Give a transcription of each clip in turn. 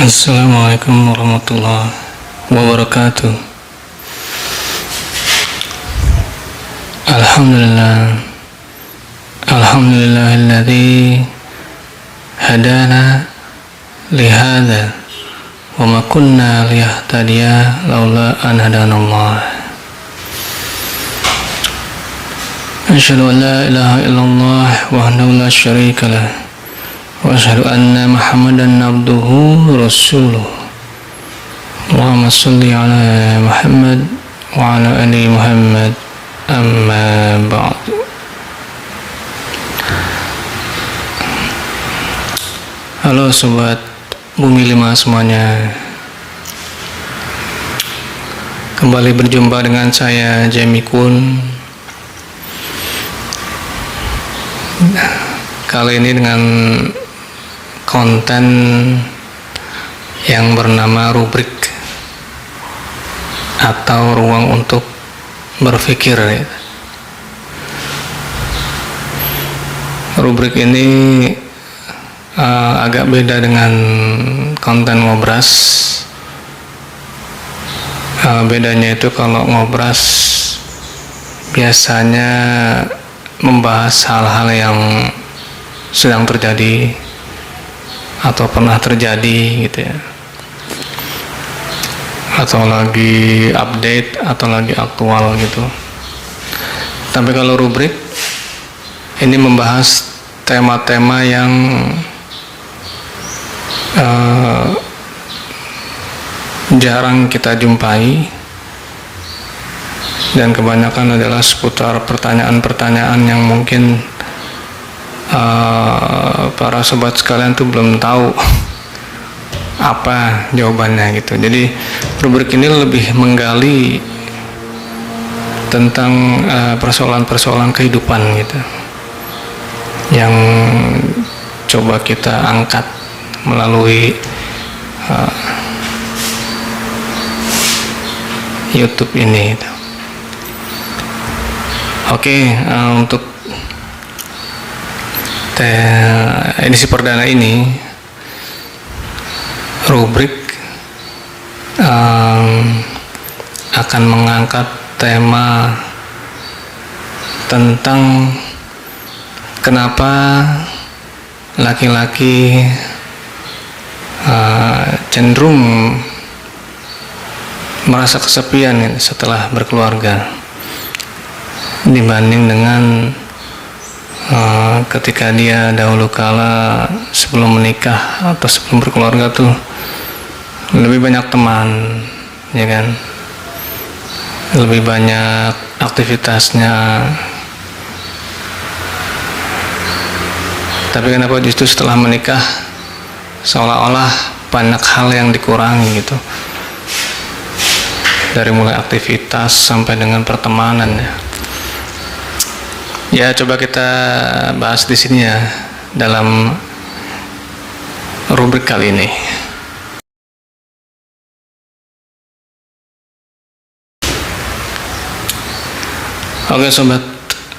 Assalamualaikum warahmatullahi wabarakatuh. Alhamdulillah, alhamdulillahilladzi hadana lihada wa ma kunna liyahtadiya laula an hadanallah. Asyhadu an la ilaha illallah wahdahu la syarika lah wa asyhadu anna Muhammadan abduhu rasuluh. Allahumma shalli ala Muhammad wa ala ali Muhammad. Amma ba'du. Halo sobat Bumi 5 semuanya. Kembali berjumpa dengan saya Jamie Kun. Kali ini dengan konten yang bernama rubrik atau ruang untuk berpikir. Rubrik ini agak beda dengan konten ngobras. Bedanya itu kalau ngobras biasanya membahas hal-hal yang sedang terjadi atau pernah terjadi gitu ya, atau lagi update atau lagi aktual gitu. Tapi kalau rubrik ini membahas tema-tema yang jarang kita jumpai dan kebanyakan adalah seputar pertanyaan-pertanyaan yang mungkin para sobat sekalian tuh belum tahu apa jawabannya gitu. Jadi rubrik ini lebih menggali tentang persoalan-persoalan kehidupan gitu, yang coba kita angkat melalui YouTube ini gitu. Oke, untuk edisi perdana ini rubrik akan mengangkat tema tentang kenapa laki-laki cenderung merasa kesepian setelah berkeluarga dibanding dengan ketika dia dahulu kala sebelum menikah atau sebelum berkeluarga tuh lebih banyak teman, ya kan, lebih banyak aktivitasnya. Tapi kenapa justru setelah menikah seolah-olah banyak hal yang dikurangi gitu, dari mulai aktivitas sampai dengan pertemanan ya. Ya, coba kita bahas di sini ya dalam rubrik kali ini. Oke sobat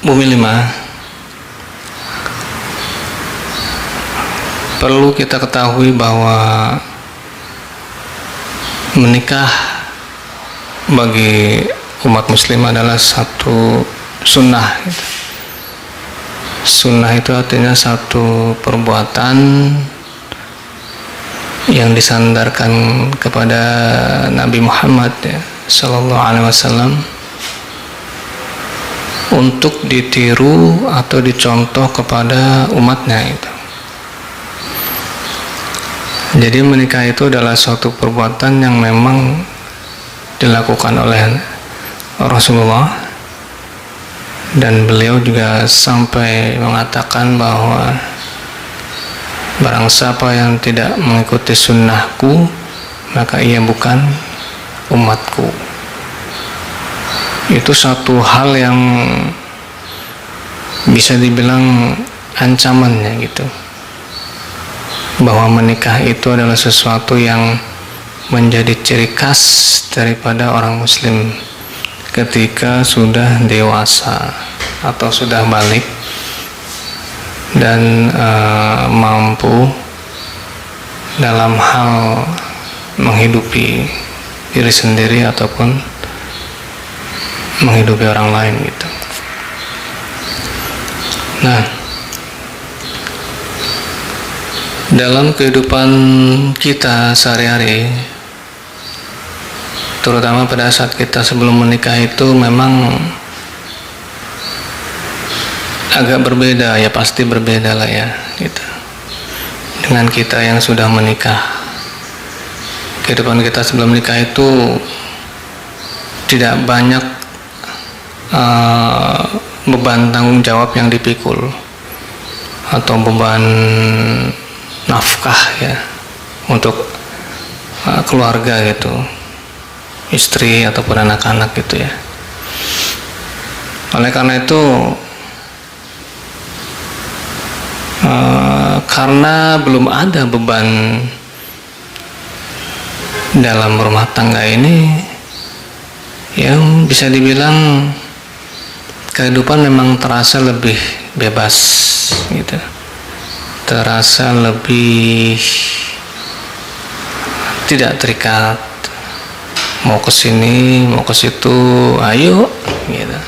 Bumi 5, perlu kita ketahui bahwa menikah bagi umat muslim adalah satu sunnah gitu. Sunnah itu artinya satu perbuatan yang disandarkan kepada Nabi Muhammad ya, Sallallahu Alaihi Wasallam, untuk ditiru atau dicontoh kepada umatnya itu. Jadi menikah itu adalah suatu perbuatan yang memang dilakukan oleh Rasulullah, dan beliau juga sampai mengatakan bahwa barang siapa yang tidak mengikuti sunnahku maka ia bukan umatku. Itu satu hal yang bisa dibilang ancamannya gitu, bahwa menikah itu adalah sesuatu yang menjadi ciri khas daripada orang muslim ketika sudah dewasa atau sudah balik dan mampu dalam hal menghidupi diri sendiri ataupun menghidupi orang lain gitu. Nah, dalam kehidupan kita sehari-hari, terutama pada saat kita sebelum menikah itu memang agak berbeda, ya pasti berbeda lah ya gitu, dengan kita yang sudah menikah. Kehidupan kita sebelum menikah itu tidak banyak beban tanggung jawab yang dipikul atau beban nafkah ya untuk keluarga gitu, istri ataupun anak-anak gitu ya. Oleh karena itu karena belum ada beban dalam rumah tangga ini, yang bisa dibilang kehidupan memang terasa lebih bebas gitu, terasa lebih tidak terikat, mau ke sini mau ke situ ayo gitu,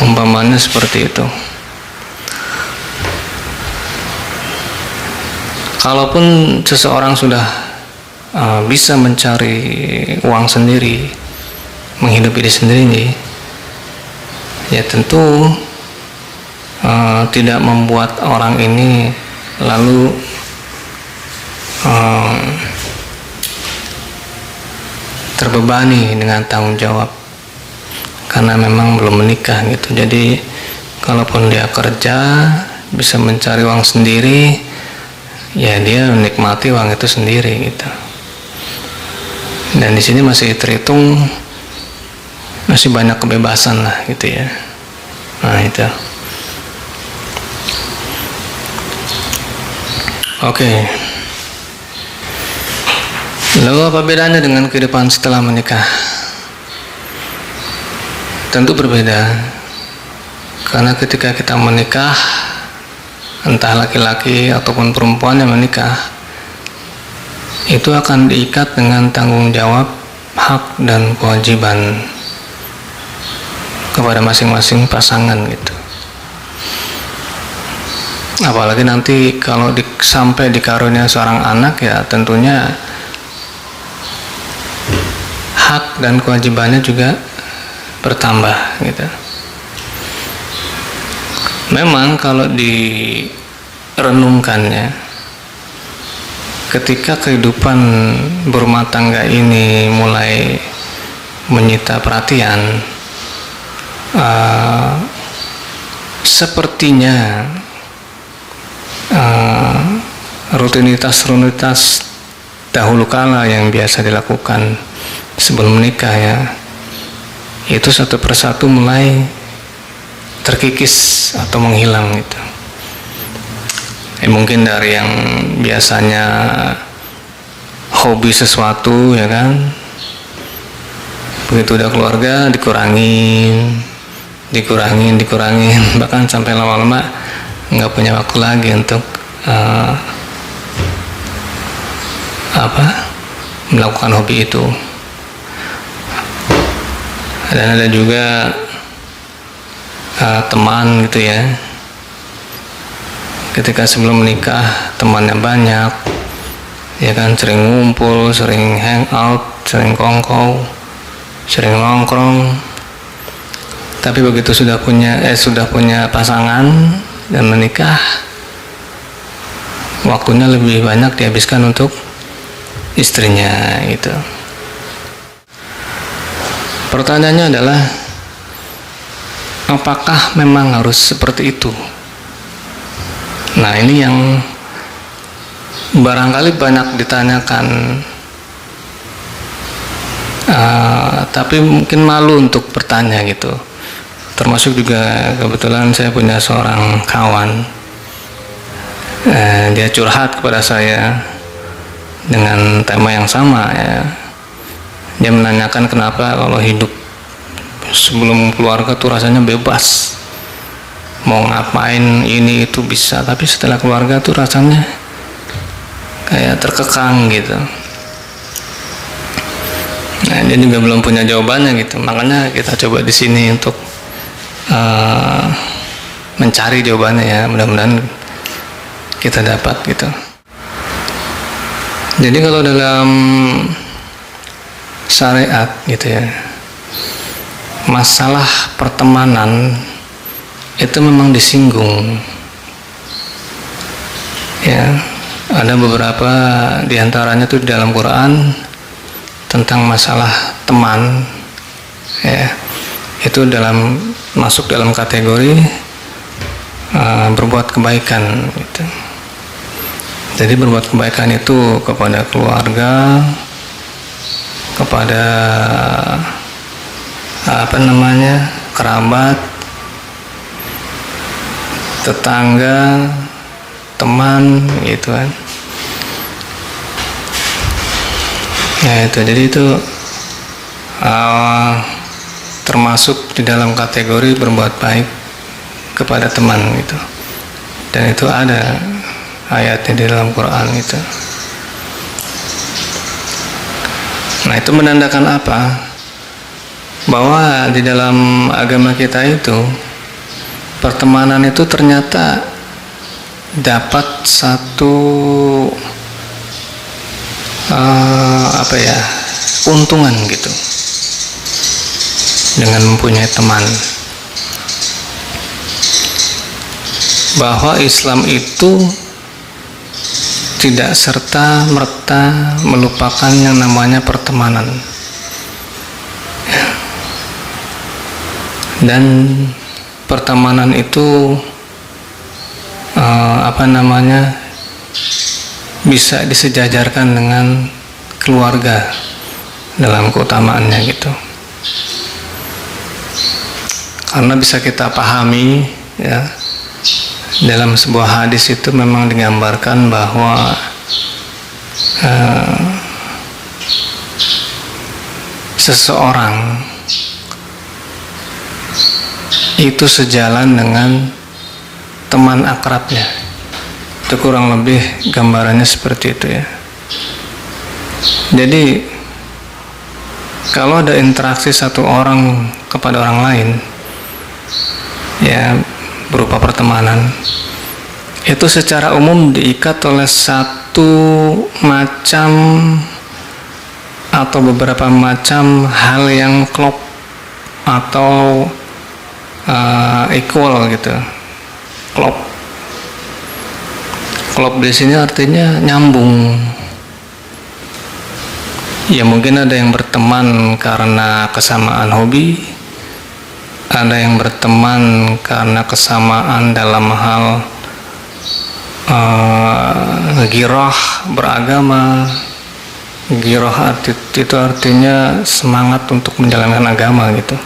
umpamanya seperti itu. Kalaupun seseorang sudah bisa mencari uang sendiri, menghidupi diri sendiri, ya tentu tidak membuat orang ini lalu terbebani dengan tanggung jawab karena memang belum menikah gitu. Jadi kalaupun dia kerja bisa mencari uang sendiri, ya dia menikmati uang itu sendiri gitu. Dan di sini masih terhitung masih banyak kebebasan lah gitu ya. Nah itu. Oke. Lalu apa bedanya dengan kehidupan setelah menikah? Tentu berbeda. Karena ketika kita menikah, entah laki-laki ataupun perempuan yang menikah, itu akan diikat dengan tanggung jawab, hak dan kewajiban kepada masing-masing pasangan gitu. Apalagi nanti kalau sampai dikarunia seorang anak, ya tentunya hak dan kewajibannya juga bertambah gitu. Memang kalau direnungkannya, ketika kehidupan berumah tangga ini mulai menyita perhatian, sepertinya rutinitas dahulu kala yang biasa dilakukan sebelum menikah ya, itu satu persatu mulai terkikis atau menghilang gitu. Mungkin dari yang biasanya hobi sesuatu ya kan, begitu udah keluarga dikurangin, bahkan sampai lama-lama nggak punya waktu lagi untuk melakukan hobi itu. Dan ada juga teman gitu ya, ketika sebelum menikah temannya banyak ya kan, sering ngumpul, sering hangout, sering kongkow, sering nongkrong. Tapi begitu sudah punya pasangan dan menikah, waktunya lebih banyak dihabiskan untuk istrinya gitu. Pertanyaannya adalah, apakah memang harus seperti itu? Nah ini yang barangkali banyak ditanyakan, tapi mungkin malu untuk bertanya gitu. Termasuk juga kebetulan saya punya seorang kawan, dia curhat kepada saya dengan tema yang sama ya. Dia menanyakan kenapa kalau hidup sebelum keluarga tuh rasanya bebas, mau ngapain ini itu bisa, tapi setelah keluarga tuh rasanya ya terkekang gitu. Nah, dia juga belum punya jawabannya gitu. Makanya kita coba di sini untuk mencari jawabannya ya. Mudah-mudahan kita dapat gitu. Jadi kalau dalam syariat gitu ya, masalah pertemanan itu memang disinggung. Ya, ada beberapa diantaranya tuh di dalam Quran tentang masalah teman. Ya, itu masuk dalam kategori berbuat kebaikan. Gitu. Jadi berbuat kebaikan itu kepada keluarga, kepada kerabat, tetangga, teman, gitu kan. Ya itu, jadi itu termasuk di dalam kategori berbuat baik kepada teman gitu. Dan itu ada ayatnya di dalam Quran itu. Nah, itu menandakan apa? Bahwa di dalam agama kita itu pertemanan itu ternyata dapat satu keuntungan gitu dengan mempunyai teman. Bahwa Islam itu tidak serta-merta melupakan yang namanya pertemanan. Dan pertemanan itu bisa disejajarkan dengan keluarga dalam keutamaannya gitu. Karena bisa kita pahami ya, dalam sebuah hadis itu memang digambarkan bahwa seseorang itu sejalan dengan teman akrabnya. Itu kurang lebih gambarannya seperti itu ya. Jadi kalau ada interaksi satu orang kepada orang lain ya berupa pertemanan, itu secara umum diikat oleh satu macam atau beberapa macam hal yang klop atau equal gitu. Klop di sini artinya nyambung. Ya mungkin ada yang berteman karena kesamaan hobi, ada yang berteman karena kesamaan dalam hal ghirah beragama. Ghirah itu artinya semangat untuk menjalankan agama gitu.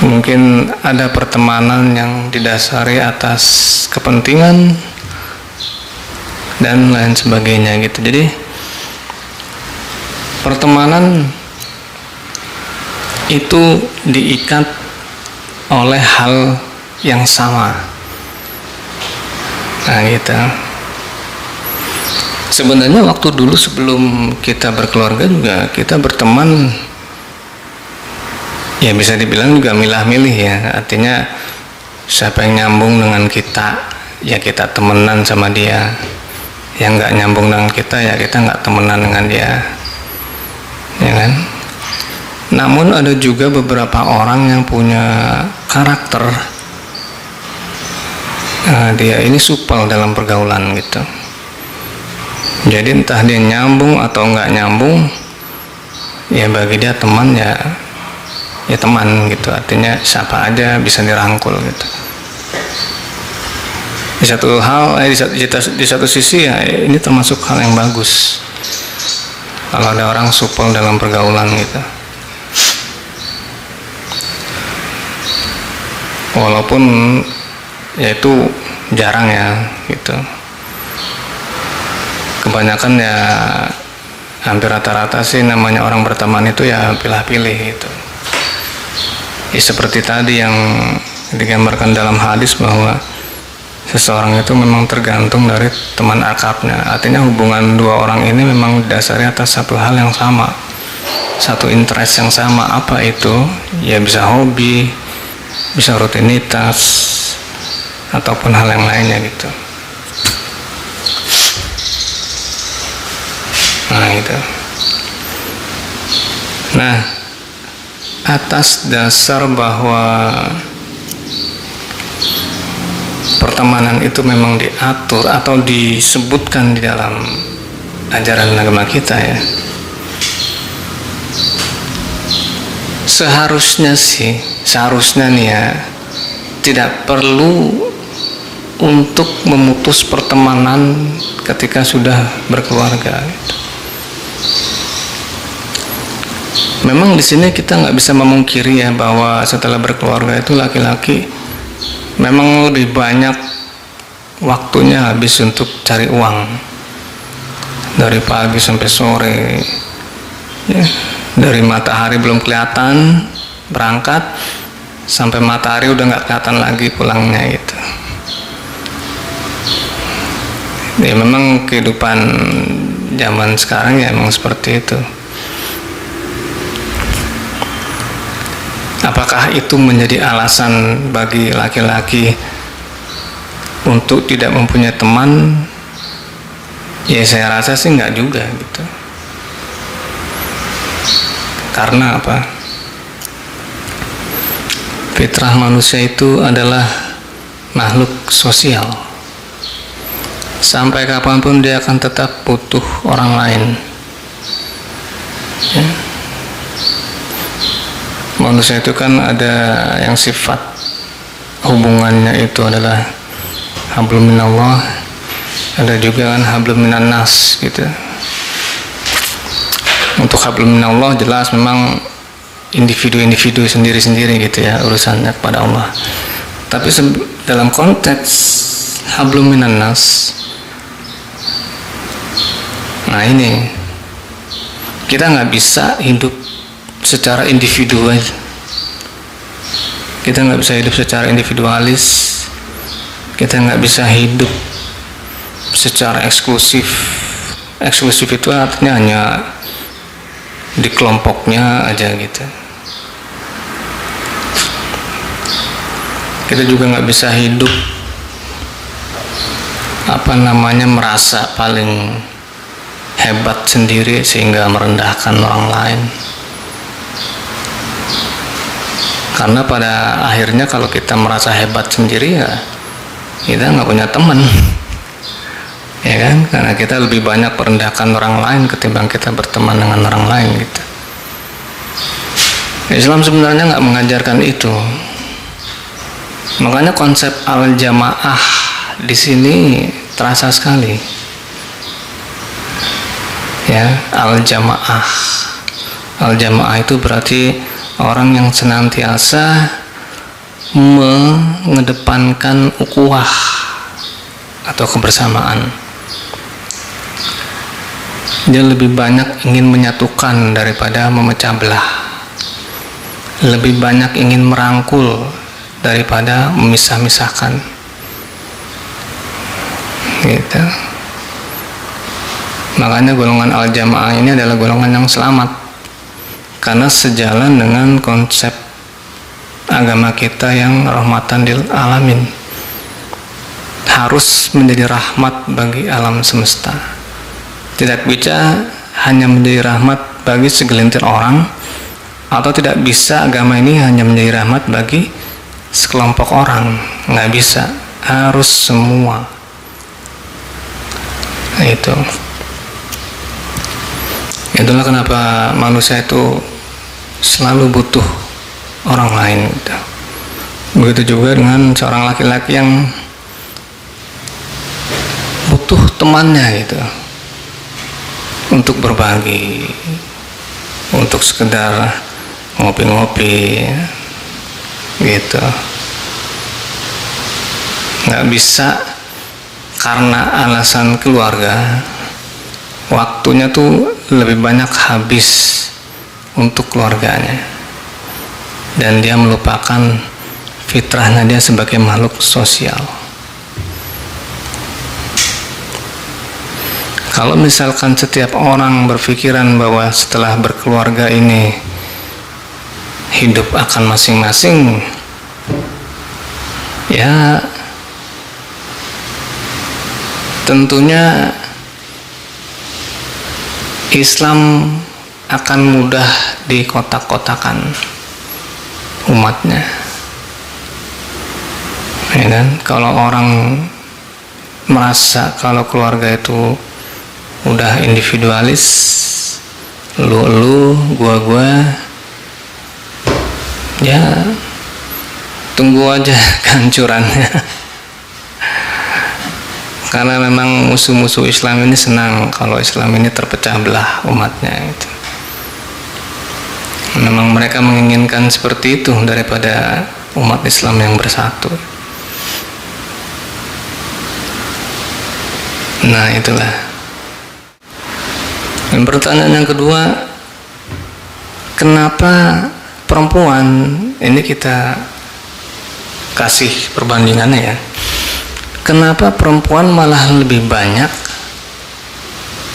Mungkin ada pertemanan yang didasari atas kepentingan dan lain sebagainya gitu. Jadi pertemanan itu diikat oleh hal yang sama. Nah gitu. Sebenarnya waktu dulu sebelum kita berkeluarga juga kita berteman, ya bisa dibilang juga milah-milih ya. Artinya siapa yang nyambung dengan kita, ya kita temenan sama dia. Yang nggak nyambung dengan kita, ya kita nggak temenan dengan dia, ya kan? Namun ada juga beberapa orang yang punya karakter dia ini supel dalam pergaulan gitu. Jadi entah dia nyambung atau nggak nyambung, ya bagi dia teman ya teman gitu. Artinya siapa aja bisa dirangkul gitu. Di satu sisi ya ini termasuk hal yang bagus kalau ada orang supel dalam pergaulan gitu. Walaupun ya itu jarang ya gitu. Kebanyakan ya hampir rata-rata sih namanya orang berteman itu ya pilih-pilih gitu. Ya seperti tadi yang digambarkan dalam hadis bahwa seseorang itu memang tergantung dari teman akrabnya. Artinya hubungan dua orang ini memang dasarnya atas satu hal yang sama, satu interest yang sama. Apa itu? Ya bisa hobi, bisa rutinitas, ataupun hal yang lainnya gitu. Nah itu. Nah, atas dasar bahwa pertemanan itu memang diatur atau disebutkan di dalam ajaran agama kita ya, seharusnya nih ya, tidak perlu untuk memutus pertemanan ketika sudah berkeluarga gitu. Memang di sini kita nggak bisa memungkiri ya bahwa setelah berkeluarga itu laki-laki memang lebih banyak waktunya habis untuk cari uang, dari pagi sampai sore ya, dari matahari belum kelihatan berangkat sampai matahari udah nggak kelihatan lagi pulangnya gitu. Ya memang kehidupan zaman sekarang ya memang seperti itu. Apakah itu menjadi alasan bagi laki-laki untuk tidak mempunyai teman? Ya saya rasa sih nggak juga gitu. Karena apa? Fitrah manusia itu adalah makhluk sosial. Sampai kapanpun dia akan tetap butuh orang lain ya. Manusia itu kan ada yang sifat hubungannya itu adalah hablum minallah, ada juga kan hablum minan nas gitu. Untuk hablum minallah jelas memang individu-individu sendiri-sendiri gitu ya, urusannya kepada Allah. Tapi dalam konteks hablum minan nas, nah ini kita nggak bisa hidup secara individual. Kita nggak bisa hidup secara individualis. Kita nggak bisa hidup secara eksklusif. Eksklusif itu artinya hanya di kelompoknya aja gitu. Kita juga nggak bisa hidup merasa paling hebat sendiri sehingga merendahkan orang lain. Karena pada akhirnya kalau kita merasa hebat sendiri ya kita nggak punya teman, ya kan? Karena kita lebih banyak merendahkan orang lain ketimbang kita berteman dengan orang lain gitu. Islam sebenarnya nggak mengajarkan itu. Makanya konsep al-jamaah di sini terasa sekali. Ya, al-jamaah. Al-jamaah itu berarti orang yang senantiasa mengedepankan ukhuwah atau kebersamaan. Dia lebih banyak ingin menyatukan daripada memecah belah. Lebih banyak ingin merangkul daripada memisah-misahkan. Gitu. Makanya golongan al-jamaah ini adalah golongan yang selamat. Karena sejalan dengan konsep agama kita yang rahmatan lil alamin, harus menjadi rahmat bagi alam semesta. Tidak bisa hanya menjadi rahmat bagi segelintir orang, atau tidak bisa agama ini hanya menjadi rahmat bagi sekelompok orang. Nggak bisa, harus semua. Nah, itulah kenapa manusia itu selalu butuh orang lain gitu. Begitu juga dengan seorang laki-laki yang butuh temannya gitu, untuk berbagi, untuk sekedar ngopi-ngopi gitu. Nggak bisa karena alasan keluarga, waktunya tuh lebih banyak habis untuk keluarganya, dan dia melupakan fitrahnya dia sebagai makhluk sosial. Kalau misalkan setiap orang berpikiran bahwa setelah berkeluarga ini hidup akan masing-masing, ya tentunya Islam akan mudah dikotak-kotakan umatnya, ya kan? Kalau orang merasa kalau keluarga itu udah individualis, lu gua, ya tunggu aja kehancurannya. Karena memang musuh-musuh Islam ini senang kalau Islam ini terpecah belah umatnya gitu. Memang mereka menginginkan seperti itu daripada umat Islam yang bersatu. Nah, itulah. Dan pertanyaan yang kedua, kenapa perempuan, ini kita kasih perbandingannya ya, kenapa perempuan malah lebih banyak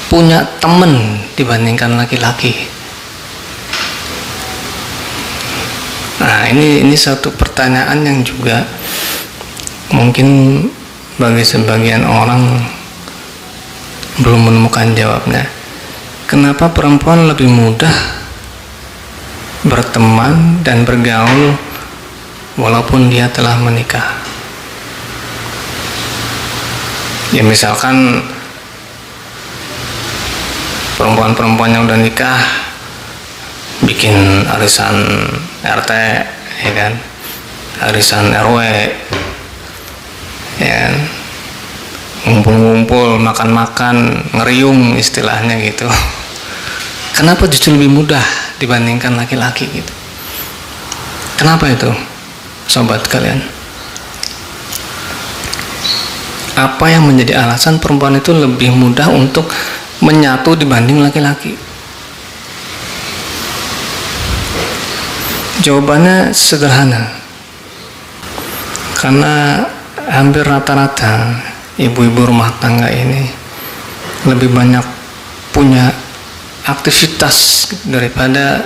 punya teman dibandingkan laki-laki? Nah, ini satu pertanyaan yang juga mungkin bagi sebagian orang belum menemukan jawabnya. Kenapa perempuan lebih mudah berteman dan bergaul walaupun dia telah menikah? Ya misalkan perempuan-perempuan yang udah nikah bikin arisan RT, ya kan, arisan RW, ya kan? Ngumpul-ngumpul, makan-makan, ngeriung istilahnya gitu. Kenapa justru lebih mudah dibandingkan laki-laki gitu? Kenapa itu, sobat kalian? Apa yang menjadi alasan perempuan itu lebih mudah untuk menyatu dibanding laki-laki? Jawabannya sederhana. Karena hampir rata-rata ibu-ibu rumah tangga ini lebih banyak punya aktivitas daripada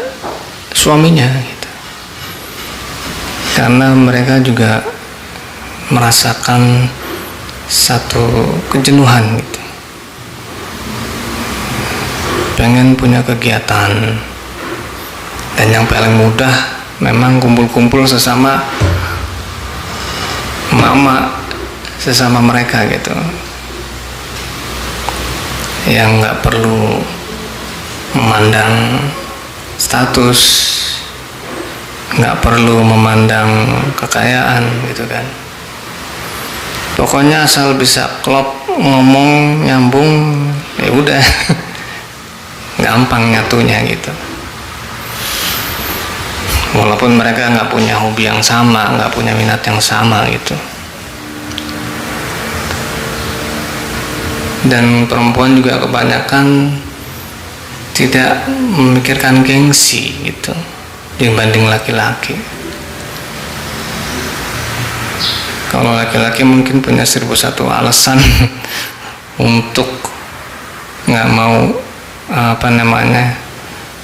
suaminya gitu. Karena mereka juga merasakan satu kejenuhan gitu, pengen punya kegiatan, dan yang paling mudah memang kumpul-kumpul sesama mama, sesama mereka gitu, yang nggak perlu memandang status, nggak perlu memandang kekayaan gitu kan. Pokoknya asal bisa klop, ngomong nyambung, ya udah gampang nyatunya gitu. Walaupun mereka nggak punya hobi yang sama, nggak punya minat yang sama gitu. Dan perempuan juga kebanyakan tidak memikirkan gengsi gitu dibanding laki-laki. Kalau laki-laki mungkin punya 1001 alasan untuk nggak mau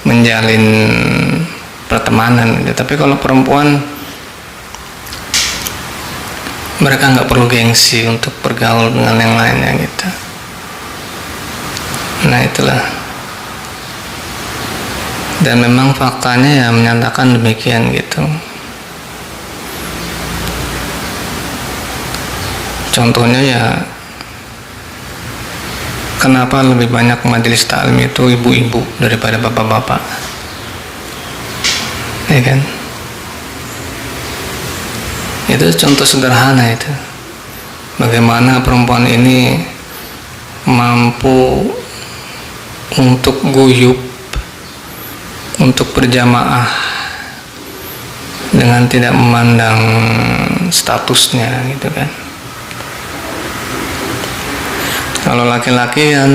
menjalin pertemanan gitu. Tapi kalau perempuan, mereka nggak perlu gengsi untuk bergaul dengan yang lainnya gitu. Nah itulah. Dan memang faktanya ya menyatakan demikian gitu. Contohnya ya, kenapa lebih banyak majelis taklim itu ibu-ibu daripada bapak-bapak, ya kan? Itu contoh sederhana itu, bagaimana perempuan ini mampu untuk guyup, untuk berjamaah dengan tidak memandang statusnya gitu kan. Kalau laki-laki kan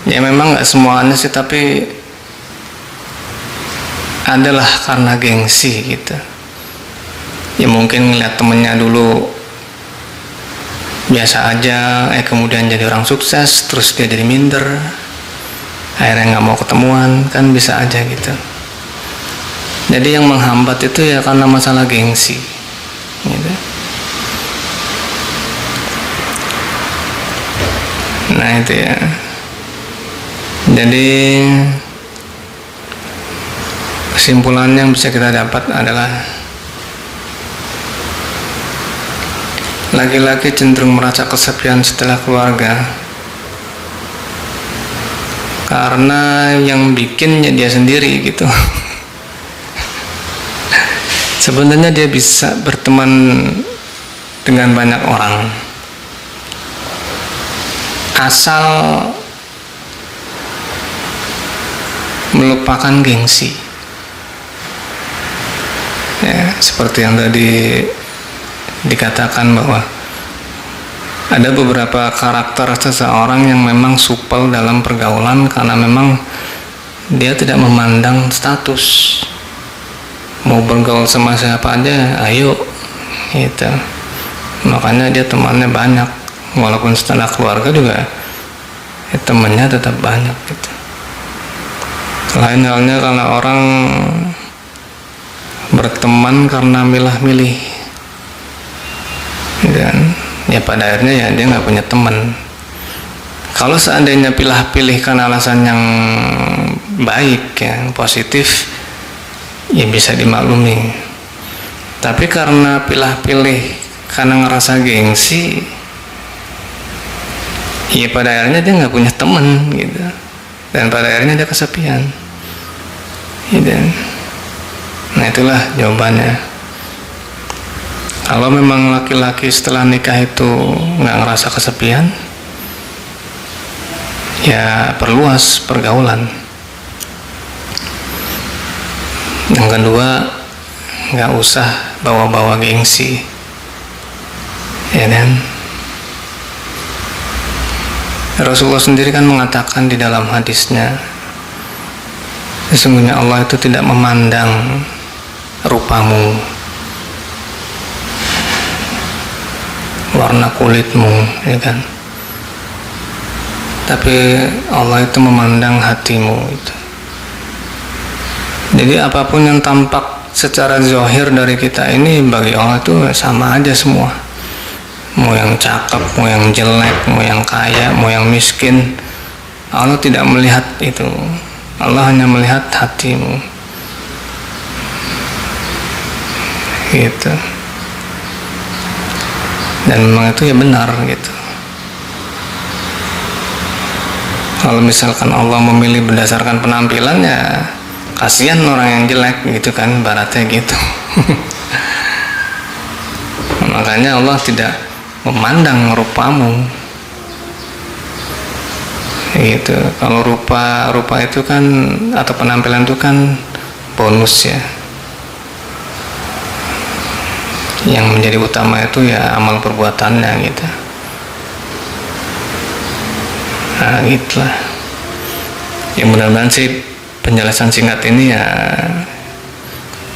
ya memang nggak semuanya sih, tapi adalah karena gengsi gitu. Ya mungkin ngeliat temennya dulu biasa aja, kemudian jadi orang sukses, terus dia jadi minder, akhirnya nggak mau ketemuan, kan bisa aja gitu. Jadi yang menghambat itu ya karena masalah gengsi gitu. Nah itu ya. Jadi kesimpulan yang bisa kita dapat adalah laki-laki cenderung merasa kesepian setelah keluarga karena yang bikinnya dia sendiri gitu. Sebenarnya dia bisa berteman dengan banyak orang asal melupakan gengsi ya, seperti yang tadi dikatakan bahwa ada beberapa karakter seseorang yang memang supel dalam pergaulan karena memang dia tidak memandang status, mau bergaul sama siapa aja ayo gitu. Makanya dia temannya banyak, walaupun setelah keluarga juga ya, temannya tetap banyak gitu. Lain halnya kalau orang berteman karena milah-milih dan ya pada akhirnya ya dia nggak punya teman. Kalau seandainya pilih karena alasan yang baik ya, positif, ya bisa dimaklumi. Tapi karena pilih karena ngerasa gengsi, ya pada akhirnya dia nggak punya teman gitu, dan pada akhirnya dia kesepian gitu. Nah itulah jawabannya. Kalau memang laki-laki setelah nikah itu nggak ngerasa kesepian, ya perluas pergaulan. Yang kedua, nggak usah bawa-bawa gengsi, ya kan? Rasulullah sendiri kan mengatakan di dalam hadisnya, sesungguhnya Allah itu tidak memandang rupamu, warna kulitmu, ya kan? Tapi Allah itu memandang hatimu itu. Jadi apapun yang tampak secara zahir dari kita ini bagi Allah itu sama aja semua. Mau yang cakep, mau yang jelek, mau yang kaya, mau yang miskin, Allah tidak melihat itu. Allah hanya melihat hatimu. Gitu. Dan memang itu ya benar gitu. Kalau misalkan Allah memilih berdasarkan penampilannya, kasihan orang yang jelek gitu kan, baratnya gitu. Makanya Allah tidak memandang rupamu gitu. Kalau rupa itu kan atau penampilan itu kan bonus ya. Yang menjadi utama itu ya amal perbuatannya gitu. Nah gitulah. Ya mudah-mudahan sih penjelasan singkat ini ya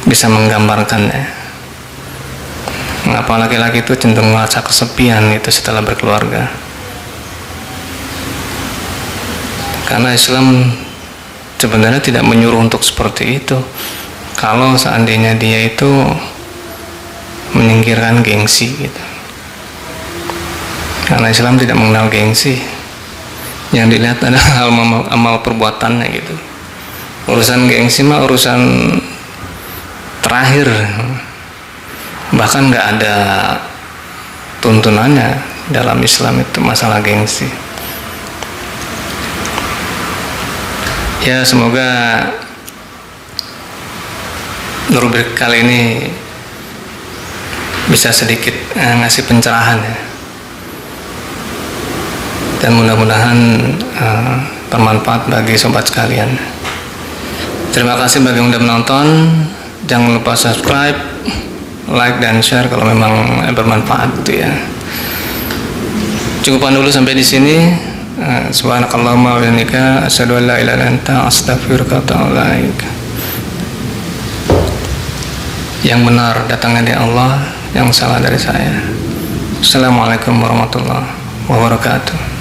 bisa menggambarkan ya mengapa laki-laki itu cenderung merasa kesepian itu setelah berkeluarga. Karena Islam sebenarnya tidak menyuruh untuk seperti itu. Kalau seandainya dia itu menyingkirkan gengsi gitu. Karena Islam tidak mengenal gengsi. Yang dilihat adalah amal perbuatannya gitu. Urusan gengsi mah urusan terakhir. Bahkan nggak ada tuntunannya dalam Islam itu masalah gengsi. Ya semoga rubrik kali ini bisa sedikit ngasih pencerahan ya. Dan mudah-mudahan bermanfaat bagi sobat sekalian. Terima kasih bagi yang sudah menonton. Jangan lupa subscribe, like dan share kalau memang bermanfaat ya. Cukupan dulu sampai di sini. Subhanakallahumma wa bihamdika asyhadu an la ilaha illa anta astaghfiruka wa atubu ilaik. Yang benar datangnya dari Allah, yang salah dari saya. Assalamualaikum warahmatullahi wabarakatuh.